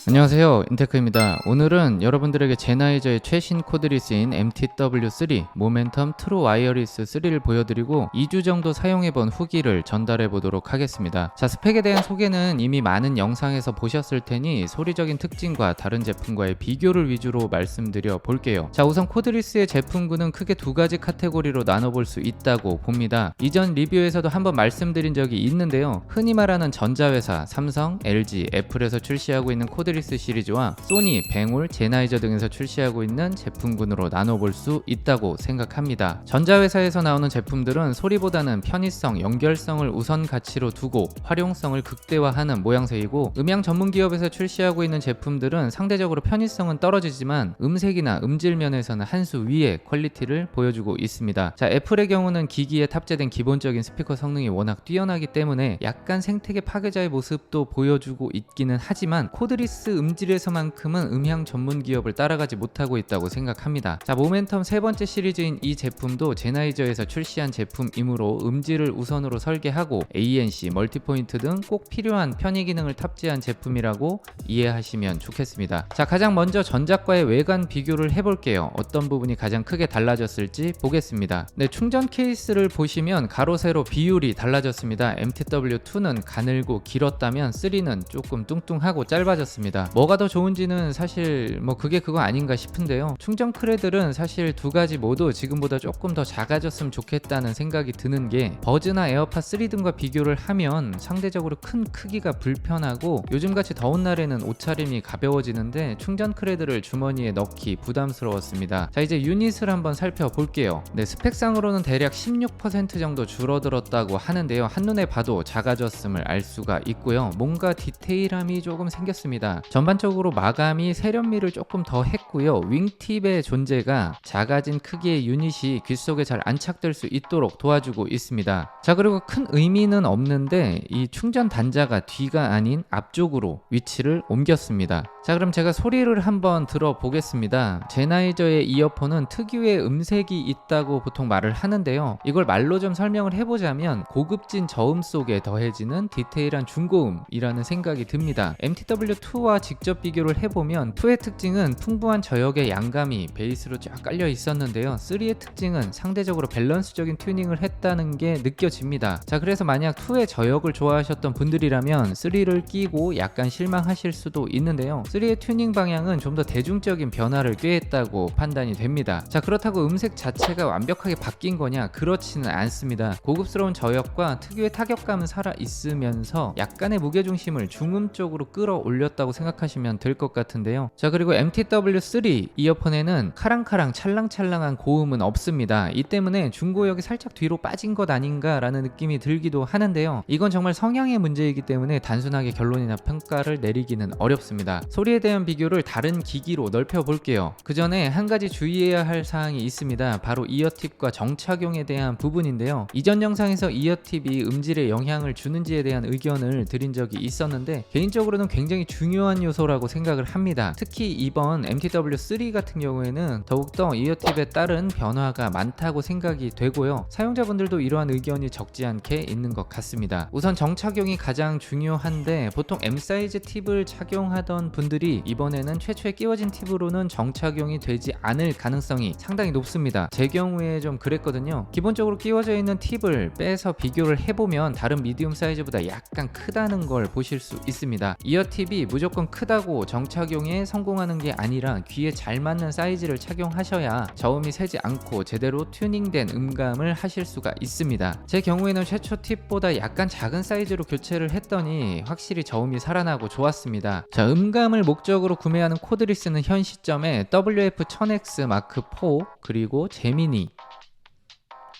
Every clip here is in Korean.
안녕하세요, 인테크입니다. 오늘은 여러분들에게 제나이저의 최신 코드리스인 MTW3 모멘텀 트루 와이어리스 3를 보여드리고 2주 정도 사용해본 후기를 전달해 보도록 하겠습니다. 자, 스펙에 대한 소개는 이미 많은 영상에서 보셨을 테니 소리적인 특징과 다른 제품과의 비교를 위주로 말씀드려 볼게요. 자, 우선 코드리스의 제품군은 크게 두 가지 카테고리로 나눠볼 수 있다고 봅니다. 이전 리뷰에서도 한번 말씀드린 적이 있는데요, 흔히 말하는 전자회사 삼성, LG, 애플에서 출시하고 있는 코드리스 시리즈와 소니, 뱅올, 제나이저 등에서 출시하고 있는 제품군으로 나눠볼 수 있다고 생각합니다. 전자회사에서 나오는 제품들은 소리보다는 편의성, 연결성을 우선 가치로 두고 활용성을 극대화하는 모양새이고, 음향 전문 기업에서 출시하고 있는 제품들은 상대적으로 편의성은 떨어지지만 음색이나 음질 면에서는 한 수 위의 퀄리티를 보여주고 있습니다. 자, 애플의 경우는 기기에 탑재된 기본적인 스피커 성능이 워낙 뛰어나기 때문에 약간 생태계 파괴자의 모습도 보여주고 있기는 하지만 코드리스 음질에서만큼은 음향 전문 기업을 따라가지 못하고 있다고 생각합니다. 자, 모멘텀 세 번째 시리즈인 이 제품도 제나이저에서 출시한 제품이므로 음질을 우선으로 설계하고 ANC, 멀티포인트 등 꼭 필요한 편의 기능을 탑재한 제품이라고 이해하시면 좋겠습니다. 자, 가장 먼저 전작과의 외관 비교를 해볼게요. 어떤 부분이 가장 크게 달라졌을지 보겠습니다. 네, 충전 케이스를 보시면 가로 세로 비율이 달라졌습니다. MTW2는 가늘고 길었다면 3는 조금 뚱뚱하고 짧아졌습니다. 뭐가 더 좋은지는 사실 그게 그거 아닌가 싶은데요, 충전 크레들은 사실 두 가지 모두 지금보다 조금 더 작아졌으면 좋겠다는 생각이 드는 게, 버즈나 에어팟 3 등과 비교를 하면 상대적으로 큰 크기가 불편하고 요즘같이 더운 날에는 옷차림이 가벼워지는데 충전 크레들을 주머니에 넣기 부담스러웠습니다. 자, 이제 유닛을 한번 살펴볼게요. 네, 스펙상으로는 대략 16% 정도 줄어들었다고 하는데요, 한눈에 봐도 작아졌음을 알 수가 있고요. 뭔가 디테일함이 조금 생겼습니다. 전반적으로 마감이 세련미를 조금 더 했고요. 윙팁의 존재가 작아진 크기의 유닛이 귀 속에 잘 안착될 수 있도록 도와주고 있습니다. 자, 그리고 큰 의미는 없는데 이 충전 단자가 뒤가 아닌 앞쪽으로 위치를 옮겼습니다. 자, 그럼 제가 소리를 한번 들어보겠습니다. 제나이저의 이어폰은 특유의 음색이 있다고 보통 말을 하는데요, 이걸 말로 좀 설명을 해보자면 고급진 저음 속에 더해지는 디테일한 중고음이라는 생각이 듭니다. MTW2와 직접 비교를 해보면 2의 특징은 풍부한 저역의 양감이 베이스로 쫙 깔려 있었는데요, 3의 특징은 상대적으로 밸런스적인 튜닝을 했다는 게 느껴집니다. 자, 그래서 만약 2의 저역을 좋아하셨던 분들이라면 3를 끼고 약간 실망하실 수도 있는데요, 3의 튜닝 방향은 좀 더 대중적인 변화를 꾀했다고 판단이 됩니다. 자, 그렇다고 음색 자체가 완벽하게 바뀐 거냐? 그렇지는 않습니다. 고급스러운 저역과 특유의 타격감은 살아있으면서 약간의 무게중심을 중음 쪽으로 끌어올렸다고 생각하시면 될 것 같은데요. 자, 그리고 MTW3 이어폰에는 카랑카랑 찰랑찰랑한 고음은 없습니다. 이 때문에 중고역이 살짝 뒤로 빠진 것 아닌가 라는 느낌이 들기도 하는데요, 이건 정말 성향의 문제이기 때문에 단순하게 결론이나 평가를 내리기는 어렵습니다. 소리에 대한 비교를 다른 기기로 넓혀볼게요. 그 전에 한 가지 주의해야 할 사항이 있습니다. 바로 이어팁과 정착용에 대한 부분인데요, 이전 영상에서 이어팁이 음질에 영향을 주는지에 대한 의견을 드린 적이 있었는데 개인적으로는 굉장히 중요한 요소라고 생각을 합니다. 특히 이번 MTW3 같은 경우에는 더욱더 이어팁에 따른 변화가 많다고 생각이 되고요, 사용자분들도 이러한 의견이 적지 않게 있는 것 같습니다. 우선 정착용이 가장 중요한데, 보통 M 사이즈 팁을 착용하던 분들이 이번에는 최초에 끼워진 팁으로는 정착용이 되지 않을 가능성이 상당히 높습니다. 제 경우에 좀 그랬거든요. 기본적으로 끼워져 있는 팁을 빼서 비교를 해보면 다른 미디움 사이즈보다 약간 크다는 걸 보실 수 있습니다. 이어팁이 무조건 크다고 정착용에 성공하는 게 아니라 귀에 잘 맞는 사이즈를 착용하셔야 저음이 새지 않고 제대로 튜닝된 음감을 하실 수가 있습니다. 제 경우에는 최초 팁보다 약간 작은 사이즈로 교체를 했더니 확실히 저음이 살아나고 좋았습니다. 자, 음감을 목적으로 구매하는 코드리스는 현 시점에 WF-1000X 마크4 그리고 제미니,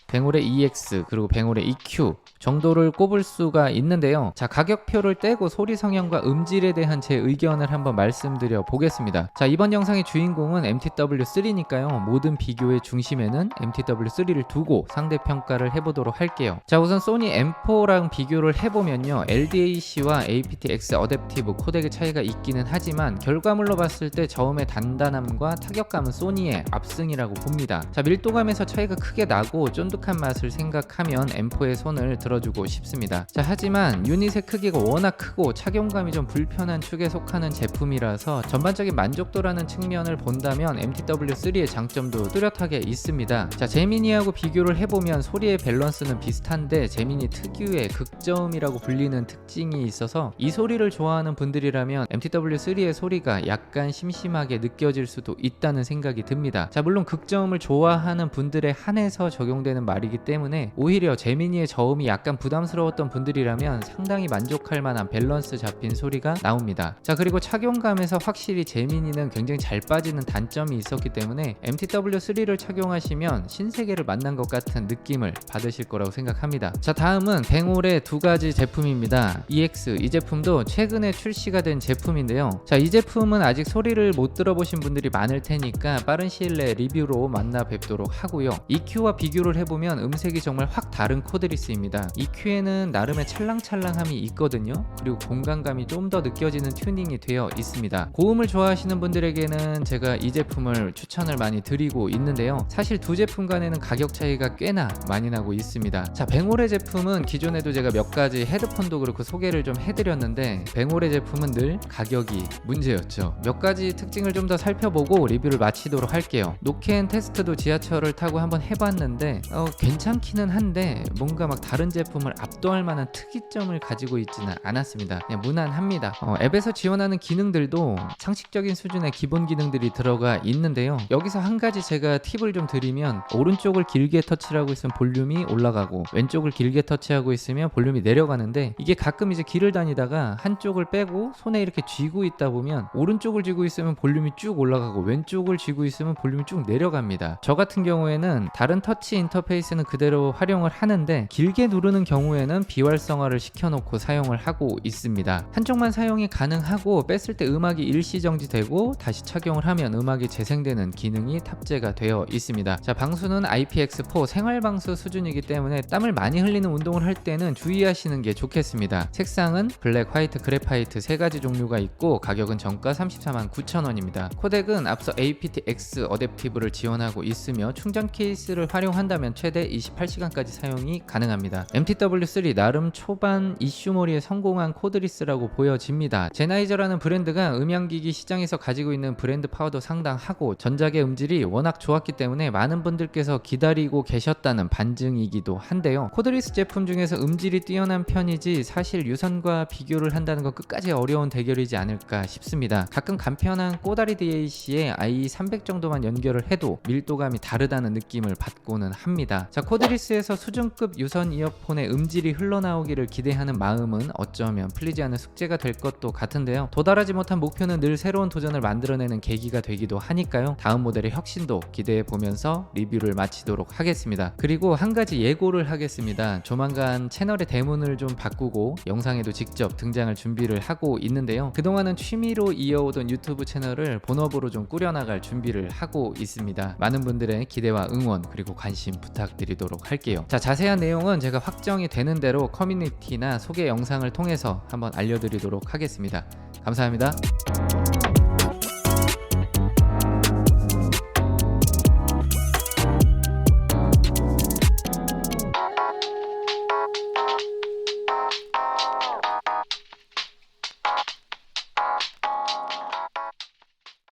뱅올의 EX 그리고 뱅올의 EQ 정도를 꼽을 수가 있는데요, 자, 가격표를 떼고 소리 성향과 음질에 대한 제 의견을 한번 말씀드려 보겠습니다. 자, 이번 영상의 주인공은 MTW3니까요 모든 비교의 중심에는 MTW3를 두고 상대평가를 해보도록 할게요. 자, 우선 소니 M4랑 비교를 해보면요, LDAC와 aptX 어댑티브 코덱의 차이가 있기는 하지만 결과물로 봤을 때 저음의 단단함과 타격감은 소니의 압승이라고 봅니다. 자, 밀도감에서 차이가 크게 나고 쫀득한 쫀득한 맛을 생각하면 M4에 손을 들어주고 싶습니다. 자, 하지만 유닛의 크기가 워낙 크고 착용감이 좀 불편한 축에 속하는 제품이라서 전반적인 만족도라는 측면을 본다면 MTW3의 장점도 뚜렷하게 있습니다. 자, 제미니하고 비교를 해보면 소리의 밸런스는 비슷한데 제미니 특유의 극저음이라고 불리는 특징이 있어서 이 소리를 좋아하는 분들이라면 MTW3의 소리가 약간 심심하게 느껴질 수도 있다는 생각이 듭니다. 자, 물론 극저음을 좋아하는 분들에 한해서 적용되는 말이기 때문에 오히려 제미니의 저음이 약간 부담스러웠던 분들이라면 상당히 만족할 만한 밸런스 잡힌 소리가 나옵니다. 자, 그리고 착용감에서 확실히 제미니는 굉장히 잘 빠지는 단점이 있었기 때문에 MTW3를 착용하시면 신세계를 만난 것 같은 느낌을 받으실 거라고 생각합니다. 자, 다음은 뱅올의 두 가지 제품입니다. EX, 이 제품도 최근에 출시가 된 제품인데요. 자, 이 제품은 아직 소리를 못 들어보신 분들이 많을 테니까 빠른 시일 내에 리뷰로 만나 뵙도록 하고요. EQ와 비교를 해보면 음색이 정말 확 다른 코드리스입니다. EQ에는 나름의 찰랑찰랑함이 있거든요. 그리고 공간감이 좀 더 느껴지는 튜닝이 되어 있습니다. 고음을 좋아하시는 분들에게는 제가 이 제품을 추천을 많이 드리고 있는데요. 사실 두 제품 간에는 가격 차이가 꽤나 많이 나고 있습니다. 자, 뱅올의 제품은 기존에도 제가 몇 가지 헤드폰도 그렇고 소개를 좀 해드렸는데 뱅올의 제품은 늘 가격이 문제였죠. 몇 가지 특징을 좀 더 살펴보고 리뷰를 마치도록 할게요. 노켄 테스트도 지하철을 타고 한번 해봤는데 괜찮기는 한데 뭔가 막 다른 제품을 압도할 만한 특이점을 가지고 있지는 않았습니다. 그냥 무난합니다. 앱에서 지원하는 기능들도 상식적인 수준의 기본 기능들이 들어가 있는데요. 여기서 한 가지 제가 팁을 좀 드리면 오른쪽을 길게 터치를 하고 있으면 볼륨이 올라가고 왼쪽을 길게 터치하고 있으면 볼륨이 내려가는데 이게 가끔 이제 길을 다니다가 한쪽을 빼고 손에 이렇게 쥐고 있다 보면 오른쪽을 쥐고 있으면 볼륨이 쭉 올라가고 왼쪽을 쥐고 있으면 볼륨이 쭉 내려갑니다. 저 같은 경우에는 다른 터치 인터페이스는 그대로 활용을 하는데 길게 누르는 경우에는 비활성화를 시켜놓고 사용을 하고 있습니다. 한쪽만 사용이 가능하고 뺐을 때 음악이 일시정지되고 다시 착용을 하면 음악이 재생되는 기능이 탑재가 되어 있습니다. 자, 방수는 IPX4 생활방수 수준이기 때문에 땀을 많이 흘리는 운동을 할 때는 주의하시는 게 좋겠습니다. 색상은 블랙, 화이트, 그래파이트 세 가지 종류가 있고 가격은 정가 349,000원입니다. 코덱은 앞서 aptX 어댑티브를 지원하고 있으며 충전 케이스를 활용한다면 최대 28시간까지 사용이 가능합니다. MTW3 나름 초반 이슈몰이에 성공한 코드리스라고 보여집니다. 제나이저라는 브랜드가 음향기기 시장에서 가지고 있는 브랜드 파워도 상당하고 전작의 음질이 워낙 좋았기 때문에 많은 분들께서 기다리고 계셨다는 반증이기도 한데요. 코드리스 제품 중에서 음질이 뛰어난 편이지 사실 유선과 비교를 한다는 건 끝까지 어려운 대결이지 않을까 싶습니다. 가끔 간편한 꼬다리 DAC에 i300 정도만 연결을 해도 밀도감이 다르다는 느낌을 받고는 합니다. 자, 코드리스에서 수준급 유선 이어폰의 음질이 흘러나오기를 기대하는 마음은 어쩌면 풀리지 않은 숙제가 될 것도 같은데요. 도달하지 못한 목표는 늘 새로운 도전을 만들어내는 계기가 되기도 하니까요. 다음 모델의 혁신도 기대해 보면서 리뷰를 마치도록 하겠습니다. 그리고 한 가지 예고를 하겠습니다. 조만간 채널의 대문을 좀 바꾸고 영상에도 직접 등장할 준비를 하고 있는데요. 그동안은 취미로 이어오던 유튜브 채널을 본업으로 좀 꾸려나갈 준비를 하고 있습니다. 많은 분들의 기대와 응원 그리고 관심 부탁드리도록 할게요. 자, 자세한 내용은 제가 확정이 되는 대로 커뮤니티나 소개 영상을 통해서 한번 알려드리도록 하겠습니다. 감사합니다.